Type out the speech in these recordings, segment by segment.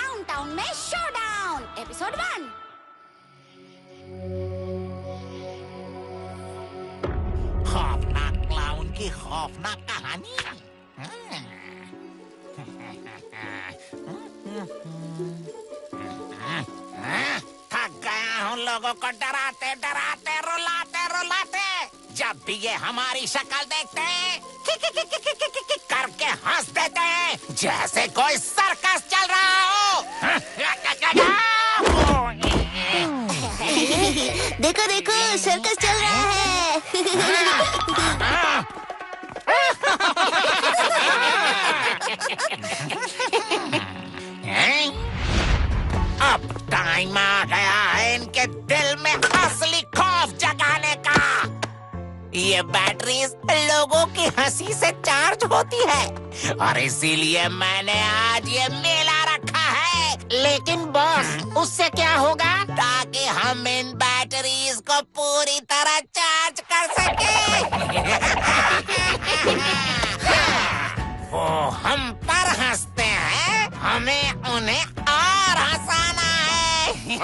Clown town में showdown episode 1। खौफनाक clown की खौफनाक कहानी। थक गया हूँ लोगों को डराते डराते रुलाते रुलाते। जब भी ये हमारी शक्ल देखते हैं करके हंस देते हैं जैसे कोई सर्कस चल रहा हो। देखो देखो सर्कस चल रहा है। अब टाइम आ गया है इनके दिल में असली खौफ जगाने का। ये बैटरीज लोगों की हंसी से चार्ज होती है और इसीलिए मैंने आज ये मेला रखा है। लेकिन बॉस उससे क्या होगा? ताकि हम इन बैटरीज को पूरी तरह चार्ज कर सके। वो हम पर हंसते हैं, हमें उन्हें और हंसाना है।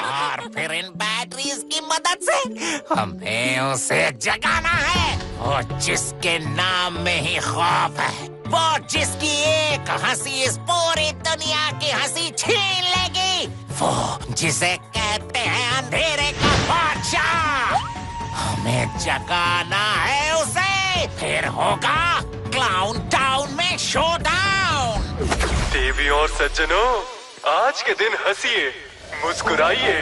और फिर इन बैटरीज की मदद से हमें उसे जगाना है। वो जिसके नाम में ही खौफ है, वो जिसकी एक हंसी इस पूरी दुनिया की हंसी छीन लेगी, वो जिसे कहते हैं अंधेरे का बादशाह। हमें जगाना है उसे। फिर होगा क्लाउन टाउन में शोडाउन। देवी और सज्जनों, आज के दिन हंसिए, मुस्कुराइए।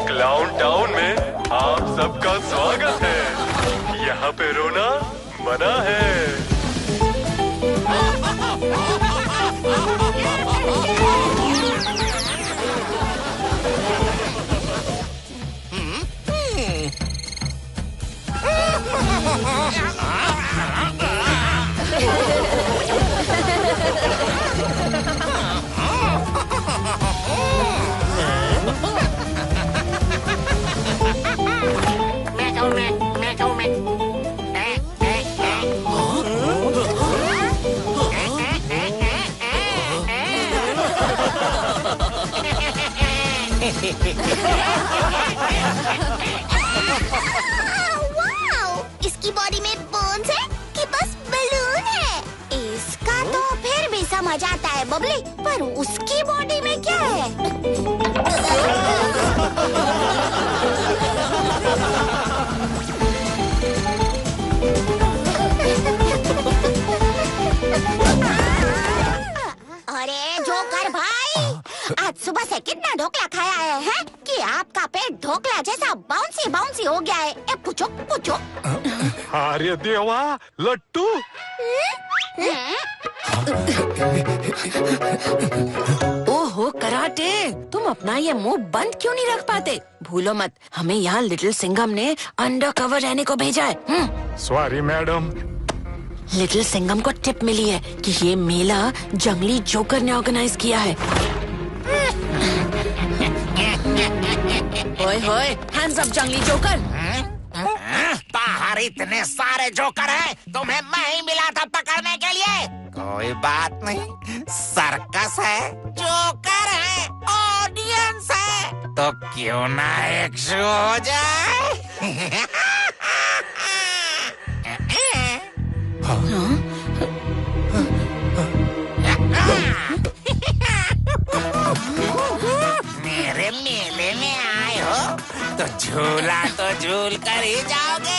क्लाउन टाउन में आप सबका स्वागत है। यहाँ पे रोना मना है। वाओ! इसकी बॉडी में बोन्स है कि बस बलून है? इसका तो फिर भी समझ आता है बबली, पर उसकी बॉडी में क्या है? अरे जोकर भाई, आज सुबह से कितना ढोकला खाया है कि आपका पेट ढोकला जैसा बाउंसी बाउंसी हो गया है। ए, पूछो पूछो। अरे देवा, लट्टू। ओहो कराटे, तुम अपना ये मुंह बंद क्यों नहीं रख पाते? भूलो मत, हमें यहाँ लिटिल सिंघम ने अंडर कवर रहने को भेजा है। Sorry madam. लिटिल सिंघम को टिप मिली है कि ये मेला जंगली जोकर ने ऑर्गेनाइज किया है। ओए होए, हैंड्स अप जंगली जोकर। बाहर इतने सारे जोकर हैं, तुम्हें मैं ही मिला था पकड़ने के लिए। कोई बात नहीं, सर्कस है, जोकर है, ऑडियंस है, तो क्यों ना एक शो हो जाए। मेरे मेले में आए हो तो झूला तो झूल कर ही जाओगे।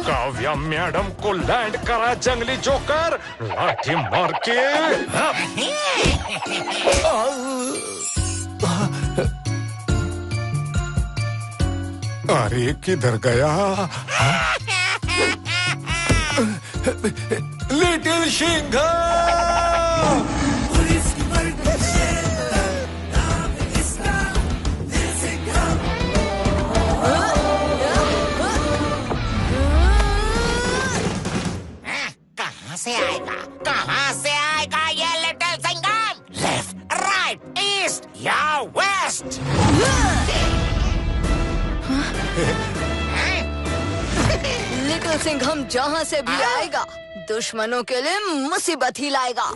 काव्या मैडम को लैंड करा जंगली जोकर, लाठी मार के। अरे किधर गया? लिटिल सिंघम! कहाँ से आएगा ये little Singham? Left, right, east या वेस्ट? लिटिल सिंघम जहाँ से भी आएगा दुश्मनों के लिए मुसीबत ही लाएगा।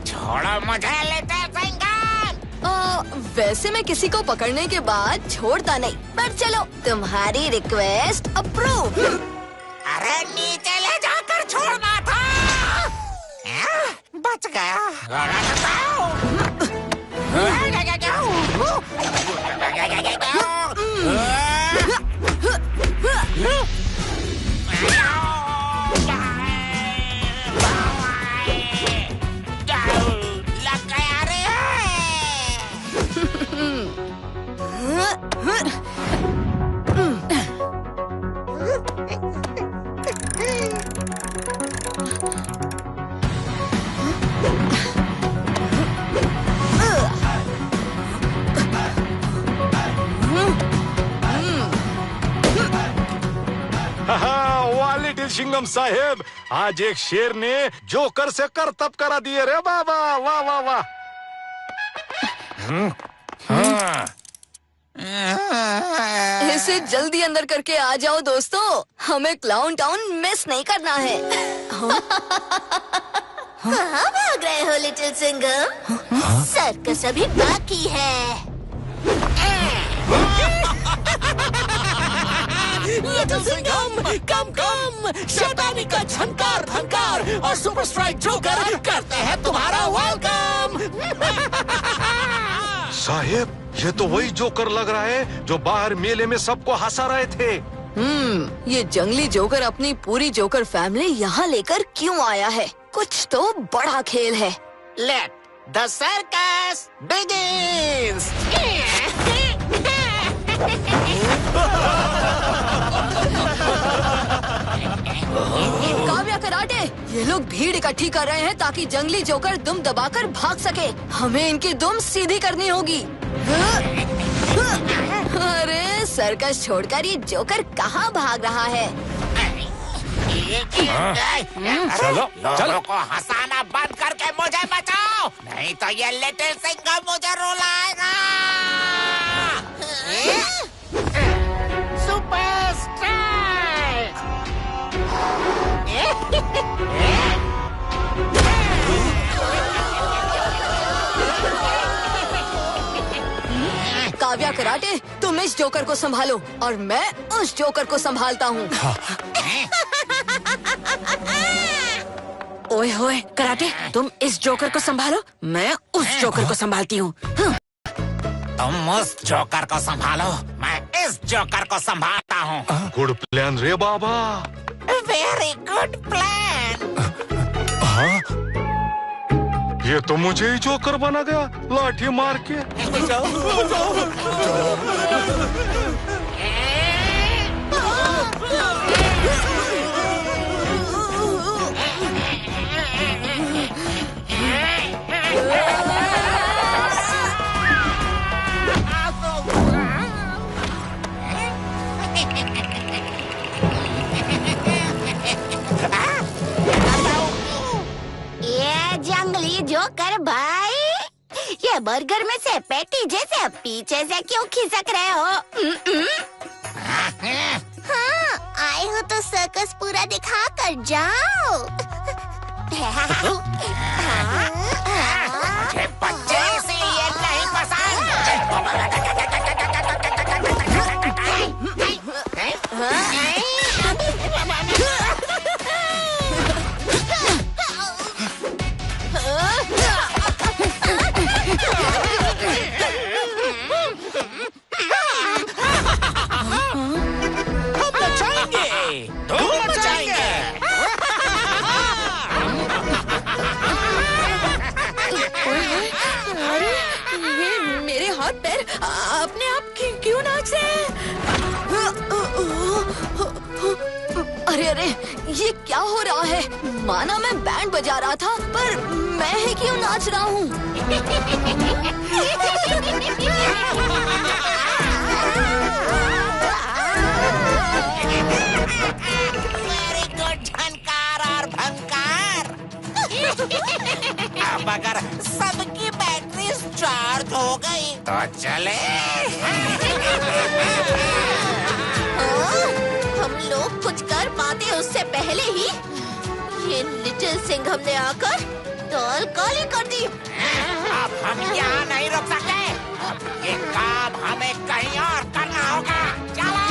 छोड़ो मुझे लिटिल सिंघम। वैसे मैं किसी को पकड़ने के बाद छोड़ता नहीं, पर चलो तुम्हारी रिक्वेस्ट अप्रूव। अरे नीचे ले जाकर छोड़ना था। बच गया। लग गया रे। वाह लिटिल सिंघम साहेब, आज एक शेर ने जोकर से करतब करा दिए रे बाबा। वाह वाह वाह। इसे जल्दी अंदर करके आ जाओ दोस्तों, हमें क्लाउन टाउन मिस नहीं करना है। कहाँ भाग रहे हो लिटिल सिंघम? सर्कस अभी बाकी है। लिटिल सिंघम कम शैतानी का झंकार फंकार और सुपर स्ट्राइक जोकर करते हैं तुम्हारा वेलकम। साहेब, ये तो वही जोकर लग रहा है जो बाहर मेले में सबको हंसा रहे थे। ये जंगली जोकर अपनी पूरी जोकर फैमिली यहाँ लेकर क्यों आया है? कुछ तो बड़ा खेल है। Let the circus begins. Kavya karate, ये लोग भीड़ इकट्ठी कर रहे हैं ताकि जंगली जोकर दुम दबाकर भाग सके। हमें इनकी दुम सीधी करनी होगी। अरे सर्कस छोड़कर ये जोकर कहाँ भाग रहा है? चलो लोगों को हंसाना बंद करके मुझे बचाओ, नहीं तो ये लिटिल सिंघम मुझे रुलाएगा। Super strike. काव्या कराटे, तुम इस जोकर को संभालो और मैं उस जोकर को संभालता हूँ। ओए होए कराटे, तुम इस जोकर को संभालो, मैं उस जोकर को संभालती हूँ। तुम उस जोकर को संभालो, मैं इस जोकर को संभालता हूँ। गुड प्लान रे बाबा। Very good plan. ये तो मुझे ही जोकर बना गया लाठी मार के। ये जंगली जोकर भाई, ये बर्गर में से पैटी जैसे पीछे से क्यों खिसक रहे हो? हाँ, आए हो तो सर्कस पूरा दिखा कर जाओ। मुझे बच्चे इसीलिए नहीं पसंद। हम मचाएंगे, तुम मचाएंगे। अरे ये मेरे हाथ पैर अपने आप क्यों नाच रहे हैं? अरे अरे, ये क्या हो रहा है? माना मैं बैंड बजा रहा था, पर मैं ही क्यों नाच रहा हूँ? वेरी गुड झनकार और भंकार। अब अगर सबकी बैटरी बैटरीज चार्ज हो गई तो चले। हम लोग कुछ कर पाते उससे पहले ही ये लिटिल सिंघम ने आकर दाल काली कर दी। अब हम यहाँ नहीं रुक सकते। अब ये काम हमें कहीं और करना होगा। चलो।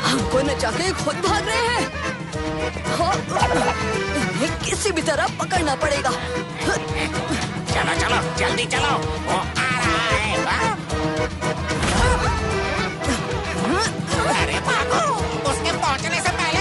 हमको नचा के खुद भाग रहे हैं। हाँ, इन्हें किसी भी तरह पकड़ना पड़ेगा। चलो चलो जल्दी चलो, वो आ रहा है। अरे भागो, उसके पहुंचने से पहले।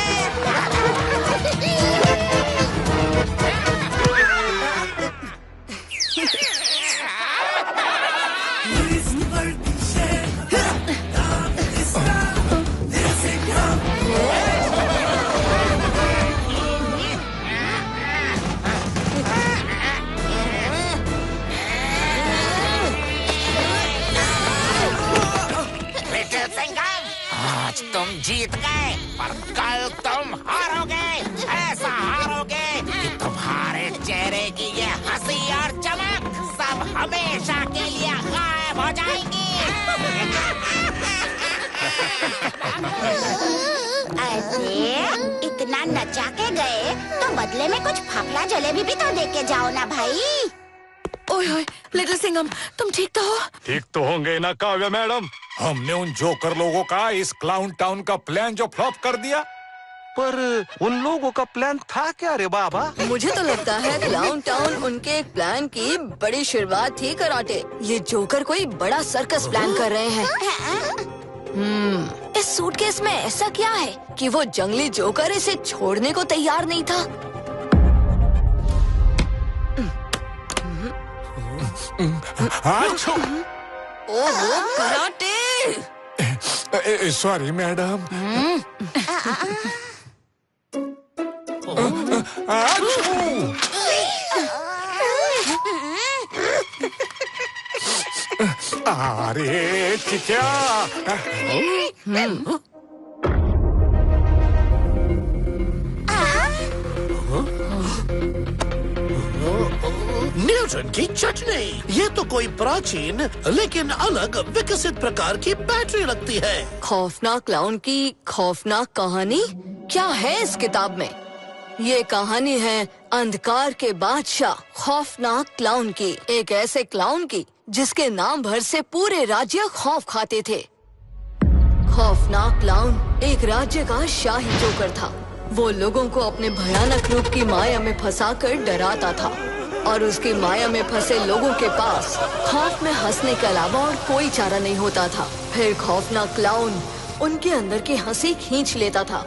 आज तुम जीत गए, पर कल तुम हारोगे। ऐसा हारोगे कि तुम्हारे चेहरे की ये हंसी और चमक सब हमेशा के लिए गायब हो जाएगी। अरे इतना नचा के गए तो बदले में कुछ फाफड़ा जलेबी भी तो दे के जाओ ना भाई। ओए ओए, लिटिल सिंघम, तुम ठीक तो हो? ठीक तो होंगे ना काव्या मैडम। हमने उन जोकर लोगों का इस क्लाउन टाउन का प्लान जो फ्लॉप कर दिया। पर उन लोगों का प्लान था क्या रे बाबा? मुझे तो लगता है क्लाउन टाउन उनके एक प्लान की बड़ी शुरुआत थी कराटे। ये जोकर कोई बड़ा सर्कस प्लान कर रहे हैं। इस सूटकेस में ऐसा क्या है कि वो जंगली जोकर इसे छोड़ने को तैयार नहीं था? ओहो, कराटे! Sorry madam. अरे क्या? न्यूटन की चटनी। ये तो कोई प्राचीन लेकिन अलग विकसित प्रकार की बैटरी लगती है। खौफनाक क्लाउन की खौफनाक कहानी क्या है इस किताब में? ये कहानी है अंधकार के बादशाह खौफनाक क्लाउन की, एक ऐसे क्लाउन की जिसके नाम भर से पूरे राज्य खौफ खाते थे। खौफनाक क्लाउन एक राज्य का शाही जोकर था। वो लोगों को अपने भयानक रूप की माया में फंसाकर डराता था और उसकी माया में फंसे लोगों के पास खौफ में हंसने के अलावा और कोई चारा नहीं होता था। फिर खौफनाक क्लाउन उनके अंदर की हंसी खींच लेता था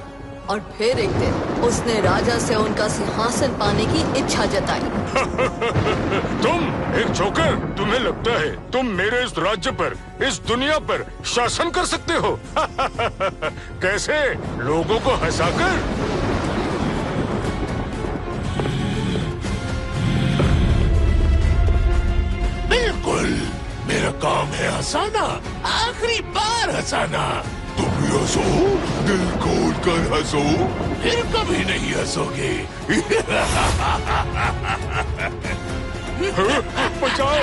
और फिर एक दिन उसने राजा से उनका सिंहासन पाने की इच्छा जताई। तुम एक जोकर, तुम्हें लगता है तुम मेरे इस राज्य पर, इस दुनिया पर शासन कर सकते हो? कैसे? लोगों को हंसाकर? बिल्कुल, मेरा काम है हंसाना, आखिरी बार हंसाना। तुम भी हंसो, दिल खोल कर हंसो, फिर कभी नहीं हंसोगे। बचाओ!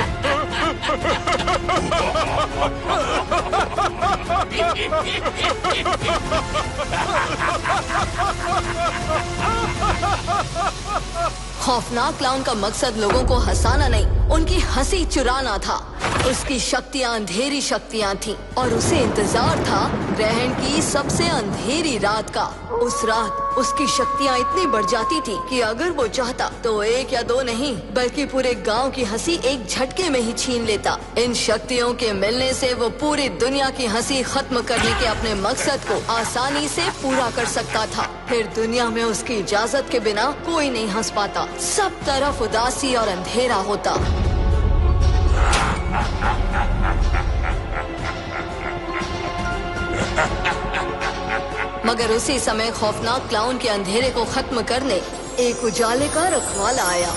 खौफनाक क्लाउन का मकसद लोगों को हंसाना नहीं, उनकी हंसी चुराना था। उसकी शक्तियाँ अंधेरी शक्तियाँ थीं और उसे इंतजार था ग्रहण की सबसे अंधेरी रात का। उस रात उसकी शक्तियाँ इतनी बढ़ जाती थी कि अगर वो चाहता तो एक या दो नहीं बल्कि पूरे गांव की हंसी एक झटके में ही छीन लेता। इन शक्तियों के मिलने से वो पूरी दुनिया की हंसी खत्म करने के अपने मकसद को आसानी से पूरा कर सकता था। फिर दुनिया में उसकी इजाजत के बिना कोई नहीं हंस पाता, सब तरफ उदासी और अंधेरा होता। मगर उसी समय खौफनाक क्लाउन के अंधेरे को खत्म करने एक उजाले का रखवाला आया।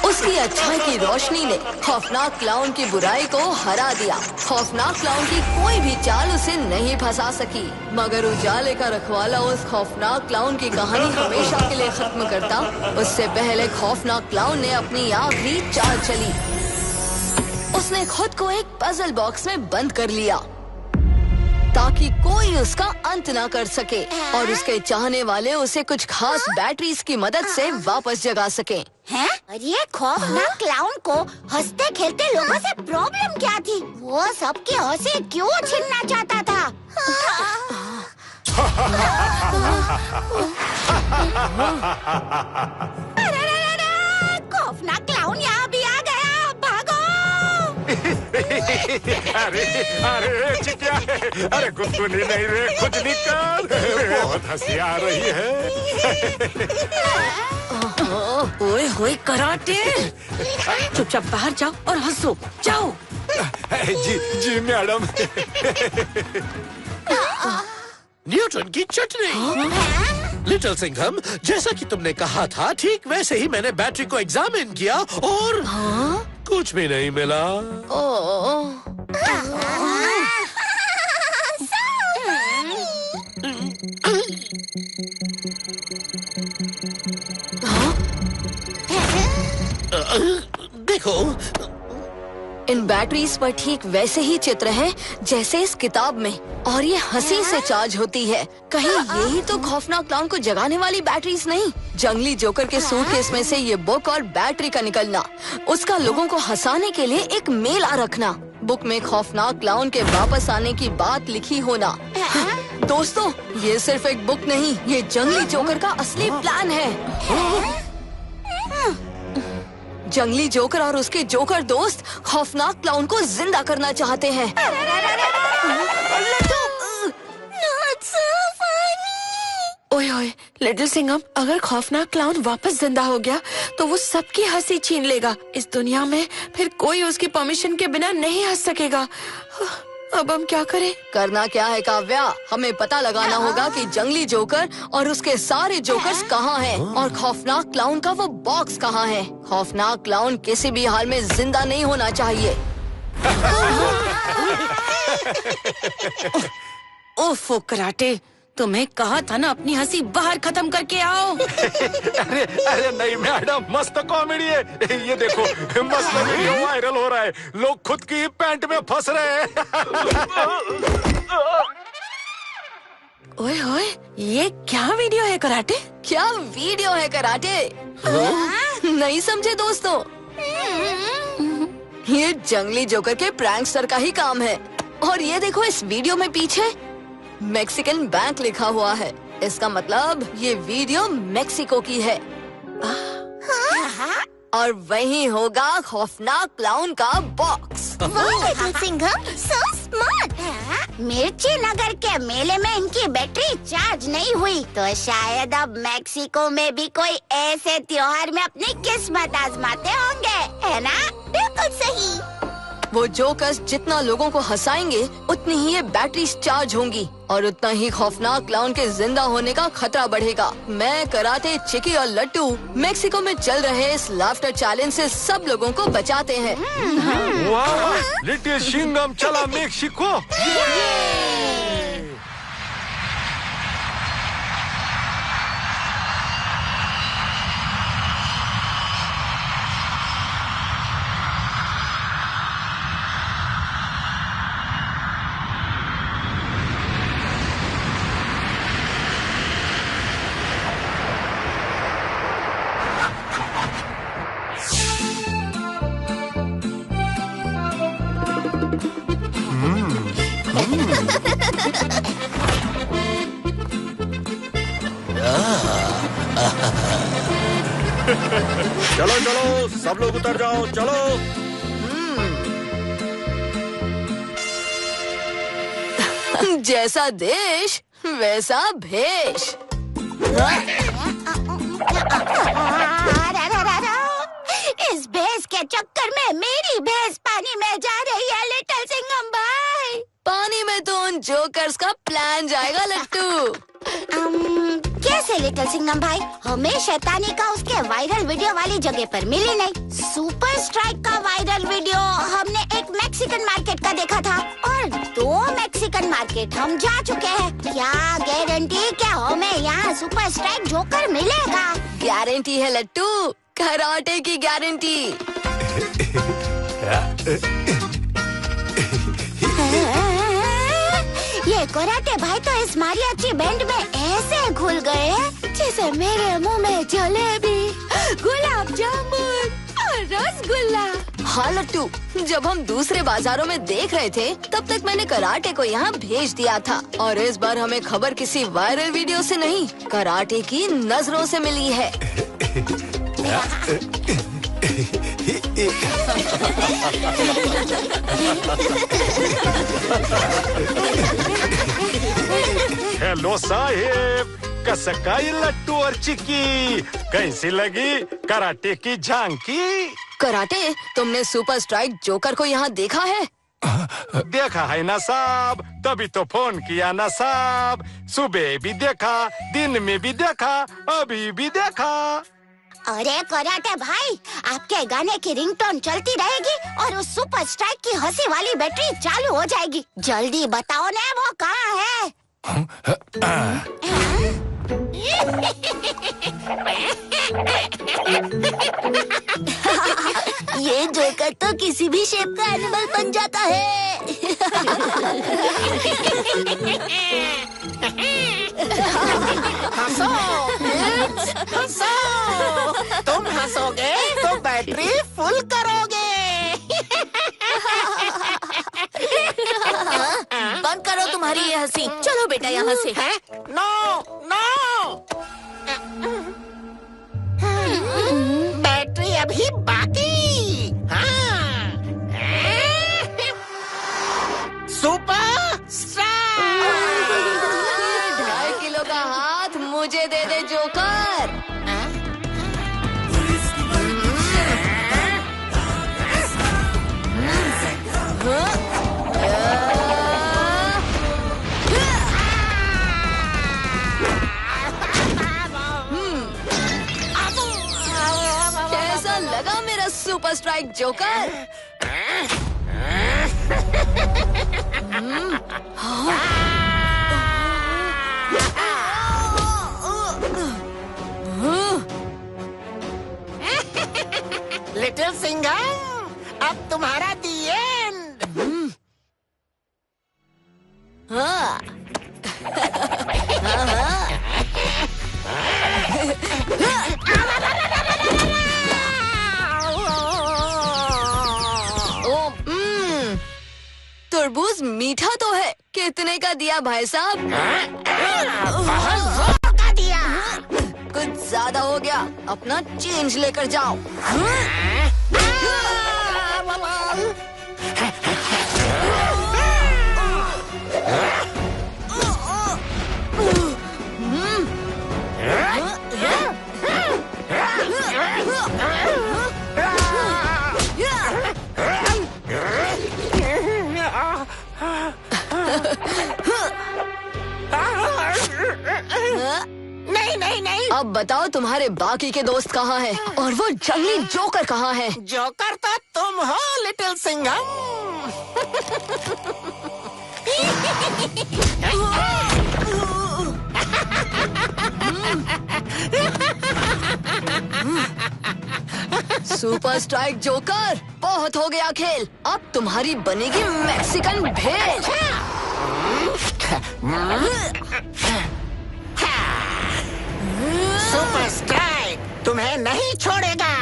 उस उसकी अच्छाई की रोशनी ने खौफनाक क्लाउन की बुराई को हरा दिया। खौफनाक क्लाउन की कोई भी चाल उसे नहीं फंसा सकी। मगर उजाले का रखवाला उस खौफनाक क्लाउन की कहानी हमेशा के लिए खत्म करता उससे पहले खौफनाक क्लाउन ने अपनी आखिरी चाल चली। उसने खुद को एक पजल बॉक्स में बंद कर लिया ताकि कोई उसका अंत ना कर सके और उसके चाहने वाले उसे कुछ खास बैटरीज की मदद से वापस जगा सके। हैं? और ये खौफनाक क्लाउन को हंसते खेलते लोगों से प्रॉब्लम क्या थी? वो सबकी हंसी क्यों छीनना चाहता था? खौफनाक क्लाउन यहाँ भी आ गया, भागो! अरे अरे चिटिया, अरे गुदगुदी नहीं रे, खुजली कर। बहुत हंसी आ रही है। ओए होए कराटे, चुपचाप बाहर जाओ और हंसो, जाओ। जी जी मैडम। न्यूटन की चटनी। लिटिल सिंघम, जैसा कि तुमने कहा था ठीक वैसे ही मैंने बैटरी को एग्जामिन किया और कुछ भी नहीं मिला। देखो, इन बैटरीज पर ठीक वैसे ही चित्र हैं जैसे इस किताब में और ये हंसी से चार्ज होती है। कहीं यही तो खौफनाक क्लाउन को जगाने वाली बैटरीज नहीं? जंगली जोकर के सूटकेस में से ये बुक और बैटरी का निकलना, उसका लोगों को हंसाने के लिए एक मेला रखना, बुक में खौफनाक क्लाउन के वापस आने की बात लिखी होना। दोस्तों, ये सिर्फ एक बुक नहीं, ये जंगली जोकर का असली प्लान है। जंगली जोकर और उसके जोकर दोस्त खौफनाक क्लाउन को जिंदा करना चाहते हैं। ओए ओए लिटिल सिंघम, अगर खौफनाक क्लाउन वापस जिंदा हो गया तो वो सबकी हंसी छीन लेगा। इस दुनिया में फिर कोई उसकी परमिशन के बिना नहीं हंस सकेगा। अब हम क्या करें? करना क्या है काव्या, हमें पता लगाना होगा कि जंगली जोकर और उसके सारे जोकर्स कहाँ हैं और खौफनाक क्लाउन का वो बॉक्स कहाँ है। खौफनाक क्लाउन किसी भी हाल में जिंदा नहीं होना चाहिए। ओफो कराटे, तुम्हें कहा था ना अपनी हंसी बाहर खत्म करके आओ। अरे अरे नहीं मैडम, मस्त कॉमेडी है। ये देखो, मस्त वीडियो वायरल हो रहा है, लोग खुद की पैंट में फंस रहे हैं। ओए होए, ये क्या वीडियो है कराटे? क्या वीडियो है कराटे? नहीं समझे दोस्तों? ये जंगली जोकर के प्रैंकस्टर का ही काम है। और ये देखो, इस वीडियो में पीछे मैक्सिकन बैंक लिखा हुआ है। इसका मतलब ये वीडियो मैक्सिको की है। और वही होगा खौफनाक क्लाउन का box. Little Singham, so smart! मिर्ची नगर के मेले में इनकी बैटरी चार्ज नहीं हुई तो शायद अब मैक्सिको में भी कोई ऐसे त्योहार में अपनी किस्मत आजमाते होंगे, है ना? बिल्कुल सही। वो जोकर्स जितना लोगों को हंसाएंगे उतनी ही ये बैटरीज चार्ज होंगी और उतना ही खौफनाक क्लाउन के जिंदा होने का खतरा बढ़ेगा। मैं, कराटे, चिकी और लट्टू मेक्सिको में चल रहे इस लाफ्टर चैलेंज से सब लोगों को बचाते हैं। वाह, लिटिल सिंघम चला मेक्सिको। चलो चलो सब लोग उतर जाओ, चलो। जैसा देश वैसा भेष। इस भैंस के चक्कर में मेरी भैंस पानी में जा रही है लिटिल सिंघम भाई। पानी में तो उन जोकर्स का प्लान जाएगा लट्टू। कैसे लिटिल सिंघम भाई, हमें शैतानी का उसके वायरल वीडियो वाली जगह पर मिली नहीं। सुपर स्ट्राइक का वायरल वीडियो हमने एक मैक्सिकन मार्केट का देखा था और 2 मैक्सिकन मार्केट हम जा चुके हैं। क्या गारंटी क्या हमें यहाँ सुपर स्ट्राइक जोकर मिलेगा? गारंटी है लट्टू, कराटे की गारंटी। ये कराटे भाई तो इस मारियाची बैंड में ऐसे घुल गए हैं जैसे मेरे मुंह में जलेबी, गुलाब जामुन और रसगुल्ला। हाँ लट्टू, जब हम दूसरे बाजारों में देख रहे थे तब तक मैंने कराटे को यहाँ भेज दिया था और इस बार हमें खबर किसी वायरल वीडियो से नहीं, कराटे की नजरों से मिली है। हेलो साहेब, कसकाई लट्टू और चिक्की, कैसी लगी कराटे की झांकी? कराटे, तुमने सुपर स्ट्राइक जोकर को यहाँ देखा है? देखा है ना साहब, तभी तो फोन किया ना साहब। सुबह भी देखा, दिन में भी देखा, अभी भी देखा। अरे कराटे भाई, आपके गाने की रिंगटोन चलती रहेगी और उस सुपर स्ट्राइक की हंसी वाली बैटरी चालू हो जाएगी। जल्दी बताओ ना वो कहाँ है? ये जोकर तो किसी भी शेप का एनिमल बन जाता है। हंसो, हंसो। तुम हंसोगे तो बैटरी फुल करोगे। बंद करो तुम्हारी ये हंसी, चलो बेटा यहाँ से। No, no. बैटरी अभी बाकी। हाँ। Super strike. 2.5 किलो का हाथ मुझे दे दे जोकर। कैसा लगा मेरा super strike joker? Little Singham, अब तुम्हारा दी एंड। हाँ। तरबूज मीठा तो है, कितने का दिया भाई साहब? का दिया। कुछ ज्यादा हो गया, अपना चेंज लेकर जाओ। नहीं नहीं नहीं। अब बताओ तुम्हारे बाकी के दोस्त कहाँ हैं और वो जंगली जोकर कहाँ है? जोकर तो तुम हो little Singham. Super strike joker, बहुत हो गया खेल, अब तुम्हारी बनेगी मैक्सिकन भेल। सुपर स्ट्राइक तुम्हें नहीं छोड़ेगा।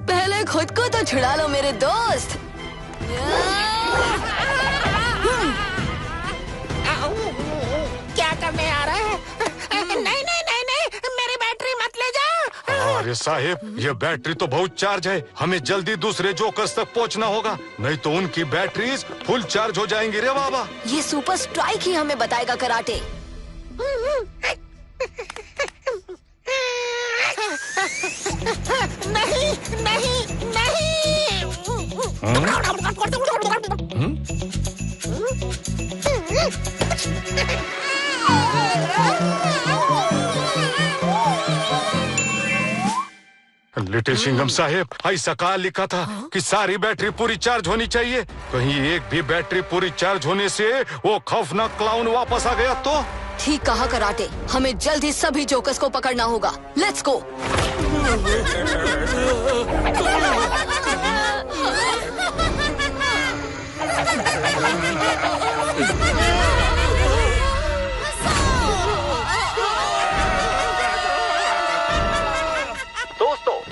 पहले खुद को तो छुड़ा लो मेरे दोस्त। क्या करने आ रहा है? नहीं नहीं नहीं नहीं, मेरी बैटरी मत ले जाओ। अरे साहिब, ये बैटरी तो बहुत चार्ज है, हमें जल्दी दूसरे जोकर्स तक पहुंचना होगा, नहीं तो उनकी बैटरीज फुल चार्ज हो जाएंगी रे बाबा। ये सुपर स्ट्राइक ही हमें बताएगा कराटे। नहीं नहीं नहीं। लिटिल सिंघम साहेब, ऐसा कहा लिखा था कि सारी बैटरी पूरी चार्ज होनी चाहिए। कहीं एक भी बैटरी पूरी चार्ज होने से वो खौफनाक क्लाउन वापस आ गया तो? ठीक कहा कराटे, हमें जल्द ही सभी जोकर्स को पकड़ना होगा। Let's go.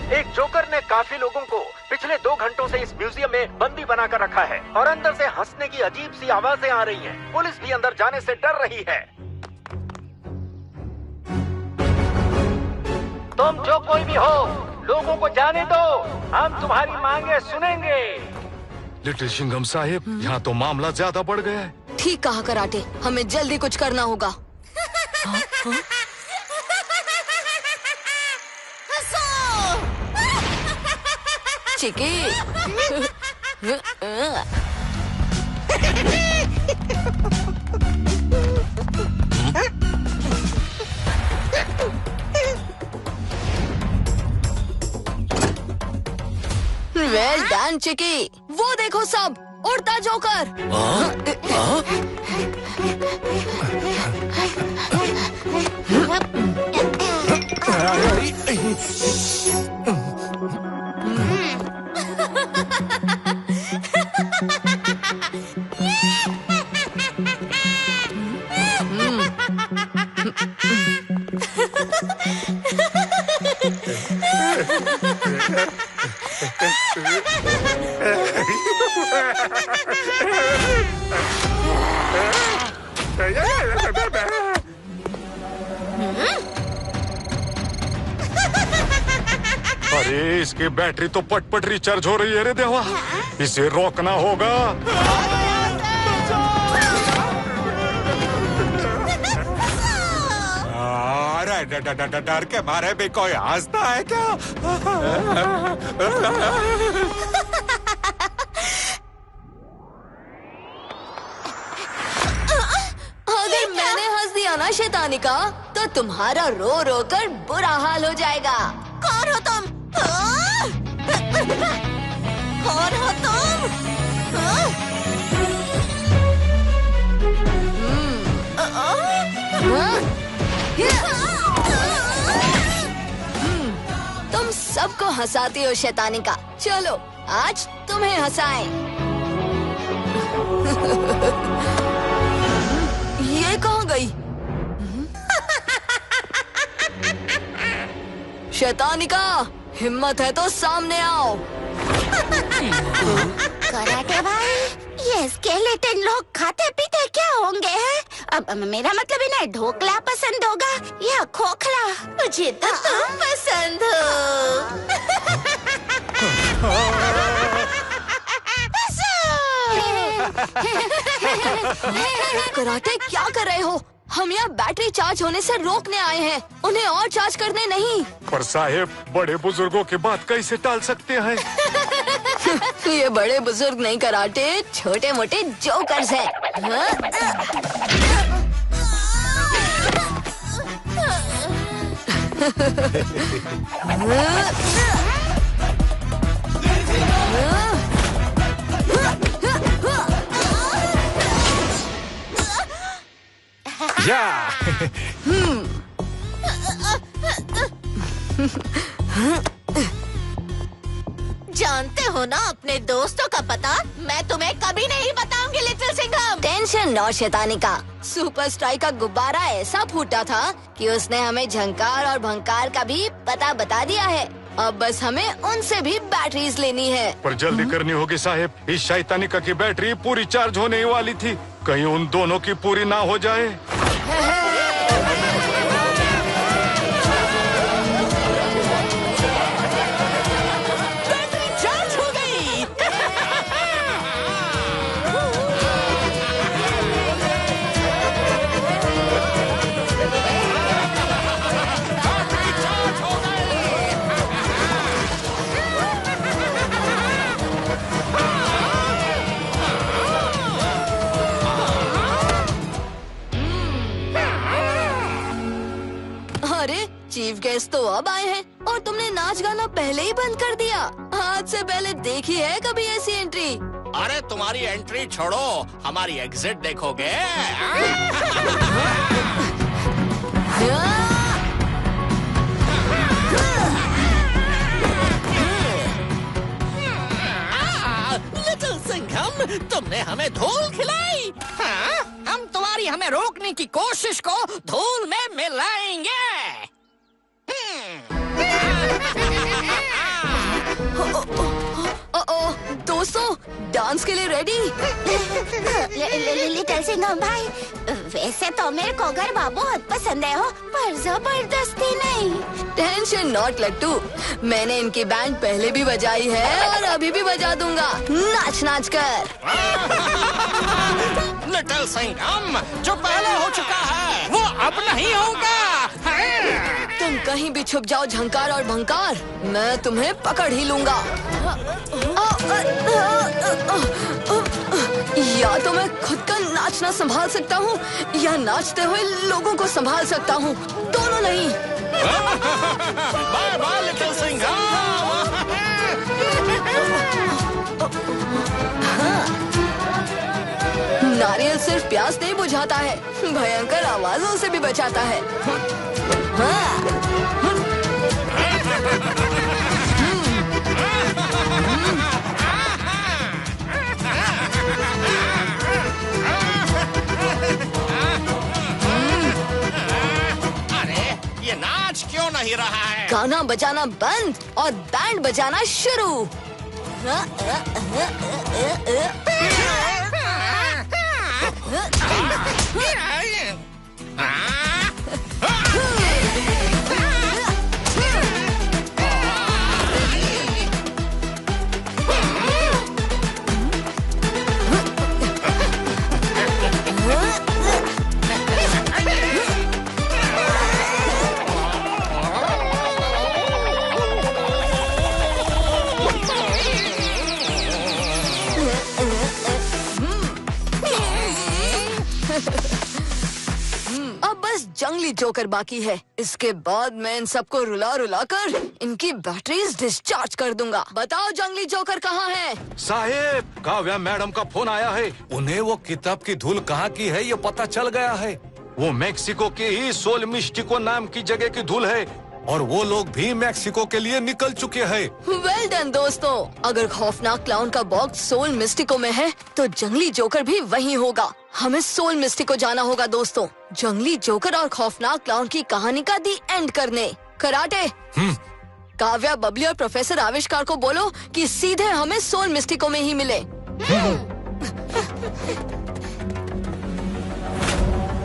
एक जोकर ने काफी लोगों को पिछले 2 घंटों से इस म्यूजियम में बंदी बनाकर रखा है और अंदर से हंसने की अजीब सी आवाजें आ रही हैं। पुलिस भी अंदर जाने से डर रही है। तुम जो कोई भी हो, लोगों को जाने दो, हम तुम्हारी मांगे सुनेंगे। लिटिल सिंघम साहेब, यहाँ तो मामला ज्यादा बढ़ गया है। ठीक कहा कराटे, हमें जल्दी कुछ करना होगा। चिकी। वेल डन चिकी। वो देखो सब, उड़ता जोकर। अरे इसकी बैटरी तो पट रिचार्ज हो रही है रे देवा, इसे रोकना होगा। अरे डर के मारे भी कोई हंसता है क्या? अगर मैंने हंस दिया ना शैतानी का, तो तुम्हारा रो रो कर बुरा हाल हो जाएगा। कौन हो तुम? कौन हो तुम? तुम सबको हंसाती हो शैतानी का। चलो आज तुम्हें हंसाएं। ये कहाँ गई? शैतानी का, हिम्मत है तो सामने आओ। कराटे भाई, ये स्केलेटन लोग खाते पीते क्या होंगे हैं? अब मेरा मतलब इन्हें ढोकला पसंद होगा या खोखला? मुझे तो तुम पसंद हो। कराटे क्या कर रहे हो? हम यहाँ बैटरी चार्ज होने से रोकने आए हैं, उन्हें और चार्ज करने नहीं। पर साहेब, बड़े बुजुर्गों की बात कैसे टाल सकते हैं? ये बड़े बुजुर्ग नहीं कराटे, छोटे मोटे जोकर्स हैं। या। जानते हो ना अपने दोस्तों का पता? मैं तुम्हें कभी नहीं बताऊंगी लिटिल सिंघम। टेंशन नो शैतानी का, सुपर स्ट्राइक का गुब्बारा ऐसा फूटा था कि उसने हमें झंकार और भंकार का भी पता बता दिया है। अब बस हमें उनसे भी बैटरीज लेनी है। पर जल्दी करनी होगी साहेब, इस शैतानिका की बैटरी पूरी चार्ज होने ही वाली थी, कहीं उन दोनों की पूरी ना हो जाए। बैटरी चार्ज हो गई। अरे चीफ गेस्ट तो अब आए हैं और तुमने ना नाच गाना पहले ही बंद कर दिया। आज से पहले देखी है कभी ऐसी एंट्री? अरे तुम्हारी एंट्री छोड़ो, हमारी एग्जिट देखोगे? लिटिल सिंघम, तुमने हमें धूल खिलाई। हाँ? हम तुम्हारी हमें रोकने की कोशिश को धूल में मिलाएंगे। दोस्तों, डांस के लिए रेडी? लिटिल सिंघम भाई, वैसे तो मेरे को गरबा बहुत पसंद है हो, पर जबरदस्ती नहीं। टेंशन नॉट लट्टू, मैंने इनकी बैंड पहले भी बजाई है और अभी भी बजा दूंगा। नाच नाच कर। लिटिल सिंघम, जो पहले हो चुका है वो अब नहीं होगा। तुम कहीं भी छुप जाओ झंकार और भंकार, मैं तुम्हें पकड़ ही लूंगा। या तो मैं खुद का नाचना संभाल सकता हूँ या नाचते हुए लोगों को संभाल सकता हूँ, दोनों नहीं। Bye bye little Singham. नारियल सिर्फ प्यास नहीं बुझाता है, भयंकर आवाजों से भी बचाता है। अरे ये नाच क्यों नहीं रहा है? गाना बजाना बंद और बैंड बजाना शुरू। अब बस जंगली जोकर बाकी है। इसके बाद मैं इन सबको रुला रुला कर इनकी बैटरीज डिस्चार्ज कर दूंगा। बताओ जंगली जोकर कहाँ है? साहेब, काव्या मैडम का फोन आया है। उन्हें वो किताब की धूल कहाँ की है ये पता चल गया है। वो मेक्सिको की ही सोल मिस्टिको नाम की जगह की धूल है और वो लोग भी मेक्सिको के लिए निकल चुके हैं। वेल डन दोस्तों, अगर खौफनाक क्लाउन का बॉक्स सोल मिस्टिको में है तो जंगली जोकर भी वहीं होगा। हमें सोल मिस्टिको जाना होगा दोस्तों, जंगली जोकर और खौफनाक क्लाउन की कहानी का दी एंड करने। कराटे, काव्या, बबली और प्रोफेसर आविष्कार को बोलो कि सीधे हमें सोल मिस्टिको में ही मिले।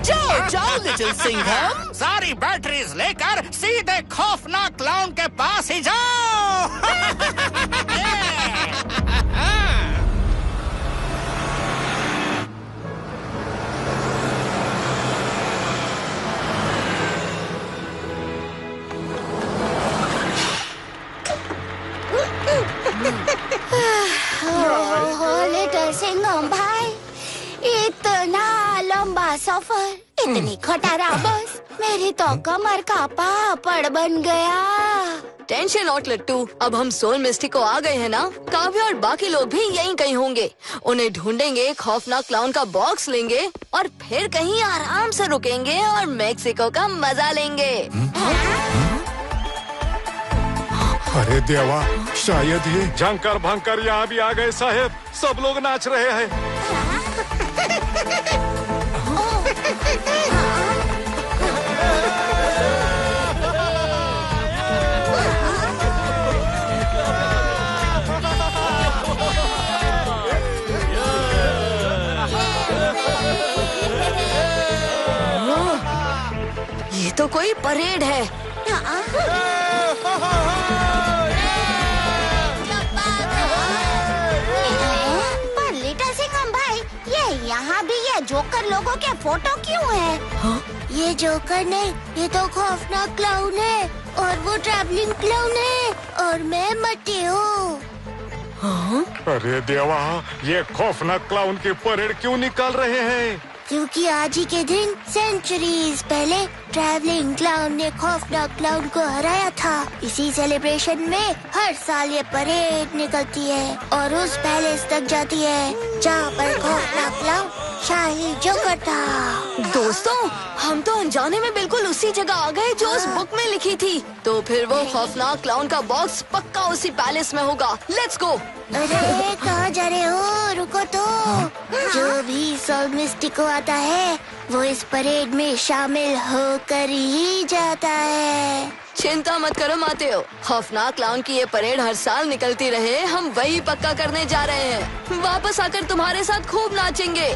जाओ जाओ लिटिल सिंघम, सारी बैटरीज लेकर सीधे खौफनाक क्लाउन के पास ही जाओ। लिटिल सिंघम भाई, इतना लंबा सफर, इतनी खटारा बस, मेरी तो कमर का पापड़ बन गया। टेंशन नॉट लट्टू, अब हम सोल मिस्टिको आ गए हैं ना। काव्या और बाकी लोग भी यहीं कहीं होंगे। उन्हें ढूंढेंगे, खौफनाक क्लाउन का बॉक्स लेंगे और फिर कहीं आराम से रुकेंगे और मेक्सिको का मजा लेंगे। अरे देवा, शायद ये झंकर भंकर यहाँ भी आ गए साहेब। सब लोग नाच रहे हैं। ये तो कोई परेड है। पर लिटिल सिंघम भाई, ये यहाँ भी ये जोकर लोगों के फोटो क्यों है? ये जोकर नहीं, ये तो खौफनाक क्लाउन है और वो ट्रैवलिंग क्लाउन है और मैं मट्टी हूँ। अरे देवा, ये खौफनाक क्लाउन की परेड क्यों निकाल रहे हैं? क्योंकि आज ही के दिन सेंचुरीज पहले ट्रैवलिंग क्लाउन ने खौफनाक क्लाउन को हराया था। इसी सेलिब्रेशन में हर साल ये परेड निकलती है और उस पैलेस तक जाती है जहाँ पर खौफनाक क्लाउन शाही जोकर था। दोस्तों, हम तो अनजाने में बिल्कुल उसी जगह आ गए जो उस बुक में लिखी थी। तो फिर वो खौफनाक क्लाउन का बॉक्स पक्का उसी पैलेस में होगा। Let's go. अरे कहाँ जा रहे हो? रुको तो। जो भी सॉल्व मिस्टिक को आता है वो इस परेड में शामिल होकर ही जाता है। चिंता मत करो मातेओ, खौफनाक क्लाउन की ये परेड हर साल निकलती रहे, हम वही पक्का करने जा रहे हैं। वापस आकर तुम्हारे साथ खूब नाचेंगे।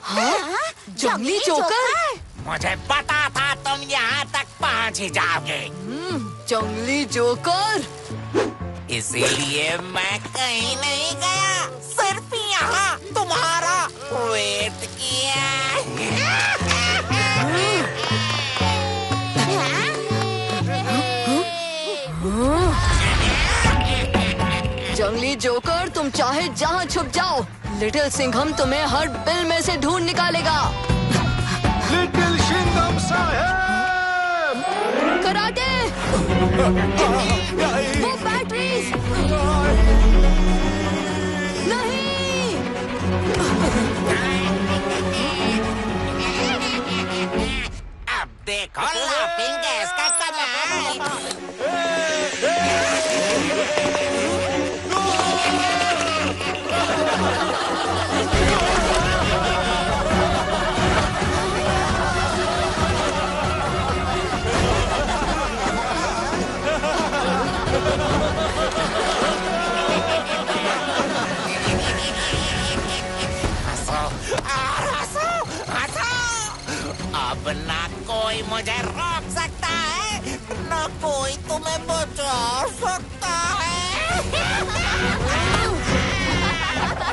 हाँ? जंगली जोकर? मुझे पता था तुम यहाँ तक पहुँच ही जाओगे। जंगली जोकर? इसीलिए मैं कहीं नहीं गया, सिर्फ यहाँ तुम्हारा वेट किया। जंगली जोकर, तुम चाहे जहाँ छुप जाओ, लिटिल सिंघम तुम्हें हर बिल में से ढूंढ निकालेगा। लिटिल सिंघम साहब! कराटे! वो बैटरीज! नहीं! अब देखो लाफिंग गैस का कमाल। अब ना कोई मुझे रोक सकता है, ना कोई तुम्हें बचा सकता है।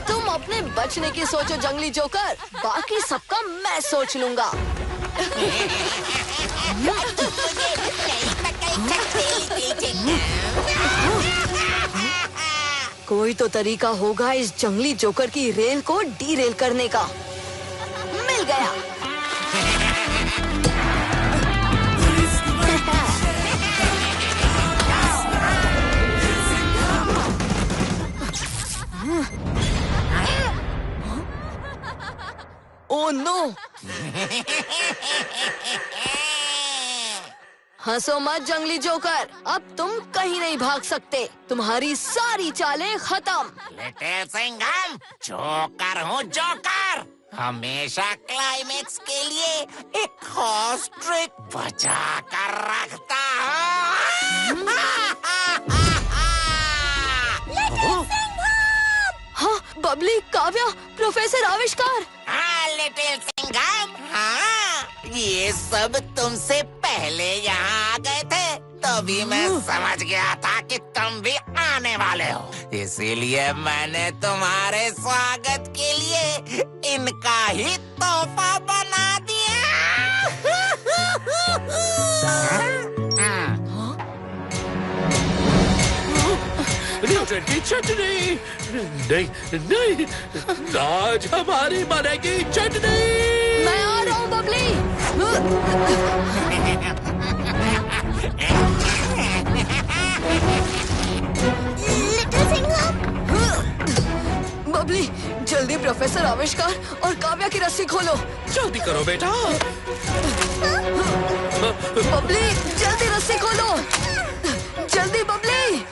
तुम अपने बचने की सोचो जंगली जोकर, बाकी सबका मैं सोच लूंगा। कोई तो तरीका होगा इस जंगली जोकर की रेल को डीरेल करने का। मिल गया। Oh no! हंसो मत जंगली जोकर, अब तुम कहीं नहीं भाग सकते। तुम्हारी सारी चालें खत्म। लिटिल सिंघम, जोकर हूँ जोकर। हमेशा क्लाइमेक्स के लिए एक खास ट्रिक बचा कर रखता हूँ। हाँ, बबली, काव्या, प्रोफेसर आविष्कार। हाँ लिटिल सिंघम, हाँ, ये सब तुमसे पहले यहाँ आ गए थे, तभी मैं समझ गया था कि तुम भी आने वाले हो। इसीलिए मैंने तुम्हारे स्वागत के लिए इनका ही तोहफा बना दिया। न्यूटन की चटनी। नहीं नहीं, आज हमारी बनेगी चटनी। मैं आ रहा हूँ बबली। लिटिल सिंघम! बबली, जल्दी प्रोफेसर आविष्कार और काव्या की रस्सी खोलो। जल्दी करो बेटा। बबली, जल्दी रस्सी खोलो। जल्दी बबली।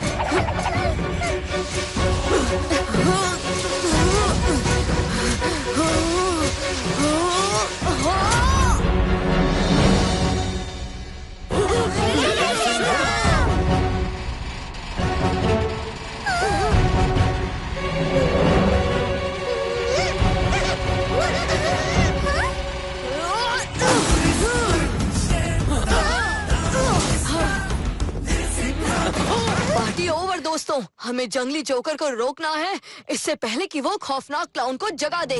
पार्टी ओवर दोस्तों, हमें जंगली जोकर को रोकना है इससे पहले कि वो खौफनाक क्लाउन को जगा दे।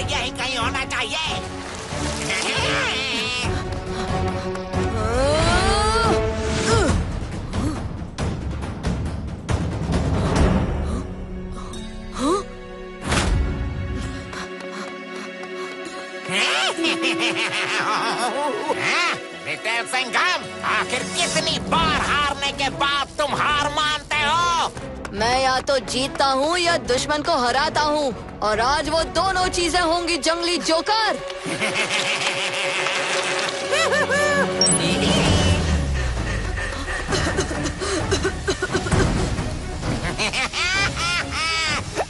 यही कहीं होना चाहिए। लिटिल सिंघम, आखिर कितनी बार हारने के बाद तुम हार मानते हो? मैं या तो जीतता हूँ या दुश्मन को हराता हूँ, और आज वो दोनों चीजें होंगी जंगली जोकर।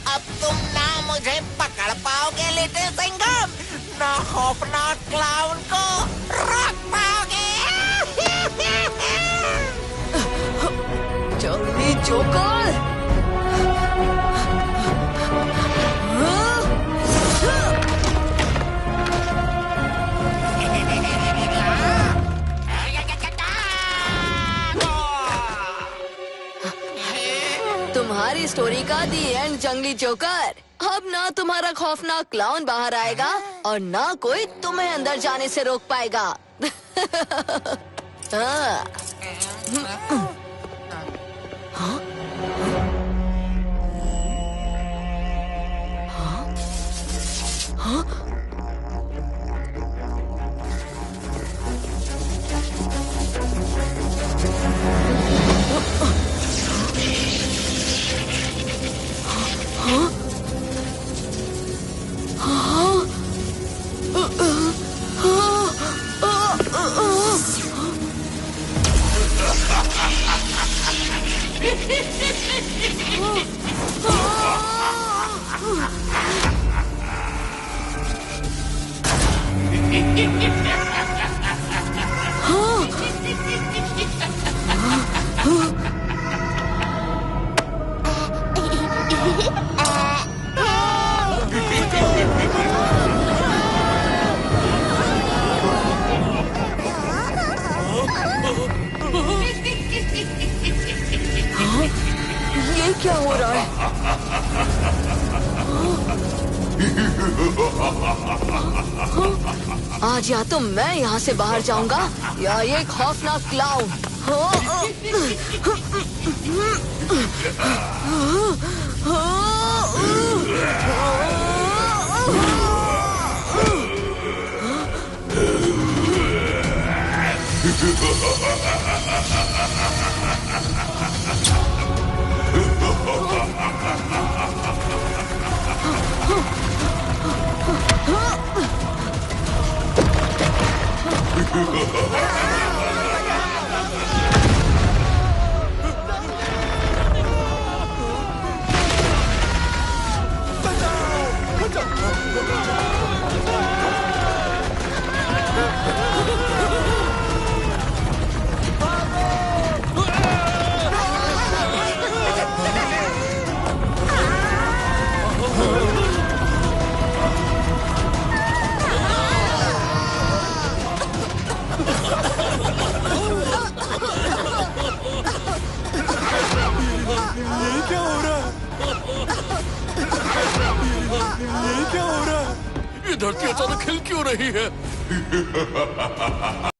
अब तुम ना मुझे पकड़ पाओगे लिटिल सिंघम, ना खौफनाक क्लाउन को रोक पाओगे। जंगली जोकर, तुम्हारी स्टोरी का दी एंड जंगली जोकर। अब ना तुम्हारा खौफनाक क्लाउन बाहर आएगा और ना कोई तुम्हें अंदर जाने से रोक पाएगा। हाँ। हाँ? हाँ? ये क्या हो रहा है? आज या तो मैं यहाँ से बाहर जाऊंगा या ये खौफनाक क्लाउन। ये धरती अचानक हिल क्यों रही है?